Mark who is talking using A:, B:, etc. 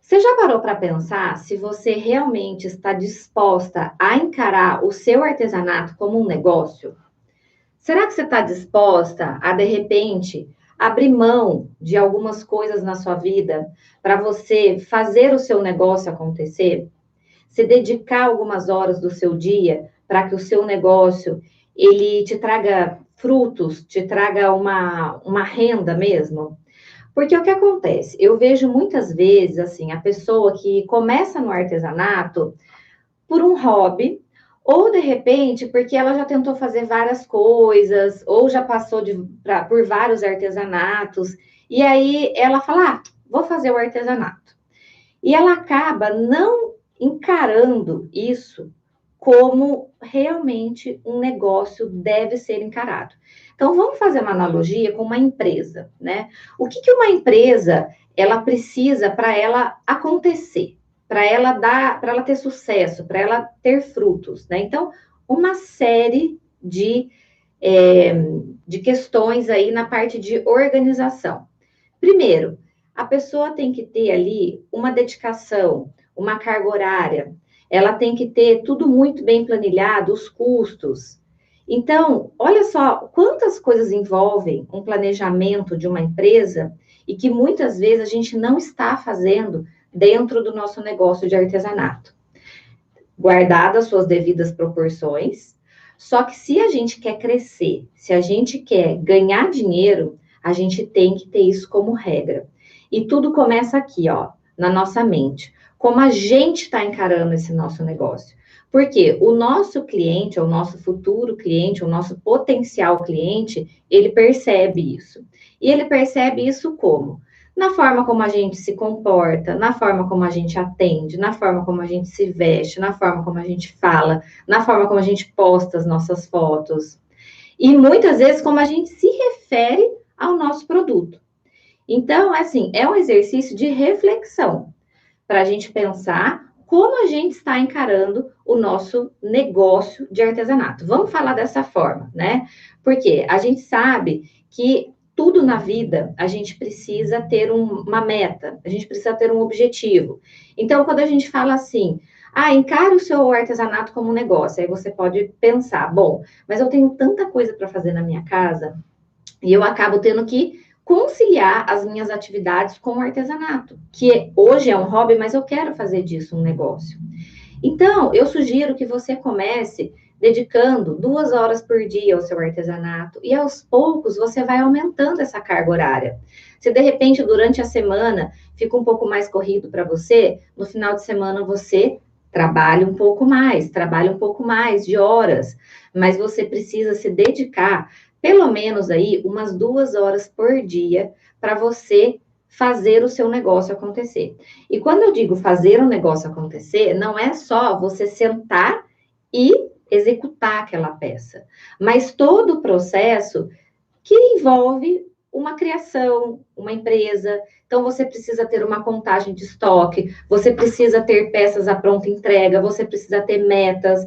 A: Você já parou para pensar se você realmente está disposta a encarar o seu artesanato como um negócio? Será que você está disposta a, de repente, abrir mão de algumas coisas na sua vida para você fazer o seu negócio acontecer? Se dedicar algumas horas do seu dia para que o seu negócio ele te traga frutos, te traga uma renda mesmo? Porque o que acontece? Eu vejo muitas vezes, assim, a pessoa que começa no artesanato por um hobby, ou de repente, porque ela já tentou fazer várias coisas, ou já passou por vários artesanatos, e aí ela fala: ah, vou fazer o artesanato. E ela acaba não encarando isso como realmente um negócio deve ser encarado. Então, vamos fazer uma analogia com uma empresa, né? O que uma empresa ela precisa para ela acontecer, para ela ter sucesso, para ela ter frutos, né? Então, uma série é, de questões aí na parte de organização. Primeiro, a pessoa tem que ter ali uma dedicação, uma carga horária, ela tem que ter tudo muito bem planilhado, os custos. Então, olha só quantas coisas envolvem um planejamento de uma empresa e que muitas vezes a gente não está fazendo dentro do nosso negócio de artesanato. Guardadas suas devidas proporções, só que se a gente quer crescer, se a gente quer ganhar dinheiro, a gente tem que ter isso como regra. E tudo começa aqui, ó, na nossa mente. Como a gente está encarando esse nosso negócio. Porque o nosso cliente, o nosso futuro cliente, o nosso potencial cliente, ele percebe isso. E ele percebe isso como? Na forma como a gente se comporta, na forma como a gente atende, na forma como a gente se veste, na forma como a gente fala, na forma como a gente posta as nossas fotos. E muitas vezes como a gente se refere ao nosso produto. Então, assim, é um exercício de reflexão para a gente pensar como a gente está encarando o nosso negócio de artesanato. Vamos falar dessa forma, né? Porque a gente sabe que tudo na vida a gente precisa ter uma meta, a gente precisa ter um objetivo. Então, quando a gente fala assim, ah, encare o seu artesanato como um negócio, aí você pode pensar, bom, mas eu tenho tanta coisa para fazer na minha casa e eu acabo tendo que conciliar as minhas atividades com o artesanato, que hoje é um hobby, mas eu quero fazer disso um negócio. Então, eu sugiro que você comece dedicando 2 horas por dia ao seu artesanato e aos poucos você vai aumentando essa carga horária. Se de repente durante a semana fica um pouco mais corrido para você, no final de semana você trabalha um pouco mais de horas, mas você precisa se dedicar pelo menos aí umas 2 horas por dia para você fazer o seu negócio acontecer. E quando eu digo fazer um negócio acontecer, não é só você sentar e executar aquela peça, mas todo o processo que envolve uma criação, uma empresa. Então, você precisa ter uma contagem de estoque, você precisa ter peças à pronta entrega, você precisa ter metas.